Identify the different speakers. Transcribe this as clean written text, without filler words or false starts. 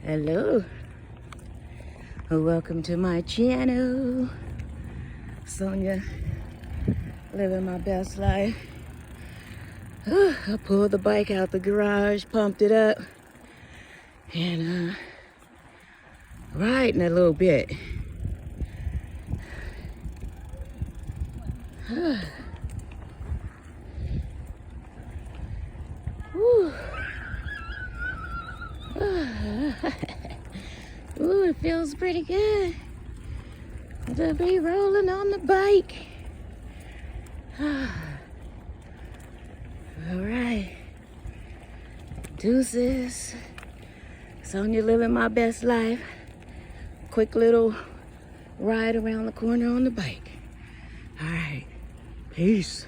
Speaker 1: Hello, welcome to my channel. Sonia, living my best life. I pulled the bike out the garage, pumped it up, and riding a little bit. Woo. Ooh, it feels pretty good to be rolling on the bike. All right, deuces. Sonia living my best life. Quick little ride around the corner on the bike. All right, peace.